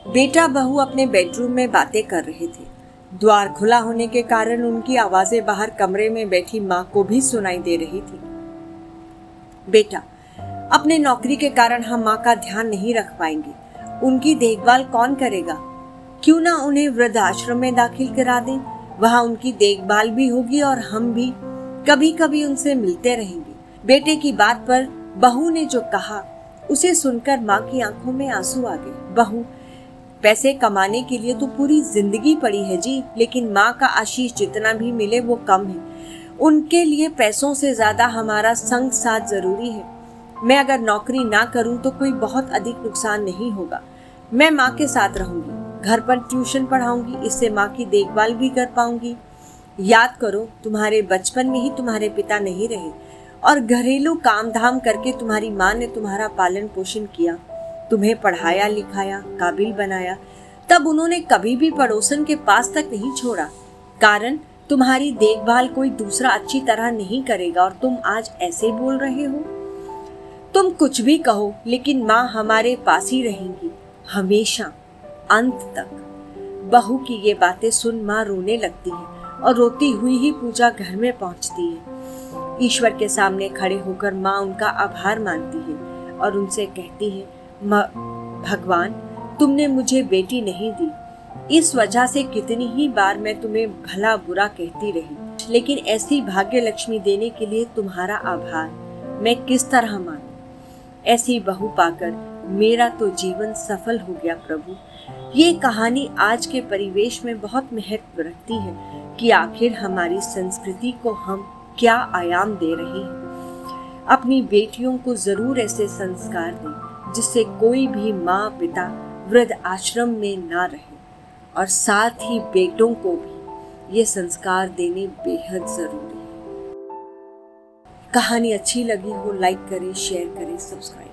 बेटा बहू अपने बेडरूम में बातें कर रहे थे। द्वार खुला होने के कारण उनकी आवाजें बाहर कमरे में बैठी माँ को भी सुनाई दे रही थी। बेटा, अपने नौकरी के कारण हम माँ का ध्यान नहीं रख पाएंगे। उनकी देखभाल कौन करेगा? क्यों ना उन्हें वृद्धाश्रम में दाखिल करा दें। वहाँ उनकी देखभाल भी होगी और हम भी कभी कभी उनसे मिलते रहेंगे। बेटे की बात पर बहू ने जो कहा उसे सुनकर माँ की आंखों में आंसू आ गए। बहू, पैसे कमाने के लिए तो पूरी जिंदगी पड़ी है जी, लेकिन माँ का आशीष जितना भी मिले वो कम है। उनके लिए पैसों से ज्यादा हमारा संग साथ जरूरी है। मैं अगर नौकरी ना करूं तो कोई बहुत अधिक नुकसान नहीं होगा। मैं माँ के साथ रहूंगी, घर पर ट्यूशन पढ़ाऊंगी, इससे माँ की देखभाल भी कर पाऊंगी। याद करो, तुम्हारे बचपन में ही तुम्हारे पिता नहीं रहे और घरेलू काम धाम करके तुम्हारी माँ ने तुम्हारा पालन पोषण किया, तुम्हें पढ़ाया लिखाया, काबिल बनाया। तब उन्होंने कभी भी पड़ोसन के पास तक नहीं छोड़ा, कारण तुम्हारी देखभाल कोई दूसरा अच्छी तरह नहीं करेगा। और तुम आज ऐसे बोल रहे हो। तुम कुछ भी कहो, लेकिन माँ हमारे पास ही रहेंगी हमेशा, अंत तक। बहू की ये बातें सुन माँ रोने लगती है और रोती हुई ही पूजा घर में पहुंचती है। ईश्वर के सामने खड़े होकर माँ उनका आभार मानती है और उनसे कहती है, भगवान, तुमने मुझे बेटी नहीं दी, इस वजह से कितनी ही बार मैं तुम्हें भला बुरा कहती रही, लेकिन ऐसी भाग्य लक्ष्मी देने के लिए तुम्हारा आभार मैं किस तरह मानूं। ऐसी बहू पाकर मेरा तो जीवन सफल हो गया प्रभु। ये कहानी आज के परिवेश में बहुत महत्व रखती है कि आखिर हमारी संस्कृति को हम क्या आयाम दे रहे हैं। अपनी बेटियों को जरूर ऐसे संस्कार दें जिससे कोई भी माँ पिता वृद्ध आश्रम में ना रहे, और साथ ही बेटों को भी ये संस्कार देने बेहद जरूरी है। कहानी अच्छी लगी हो लाइक करें, शेयर करें, सब्सक्राइब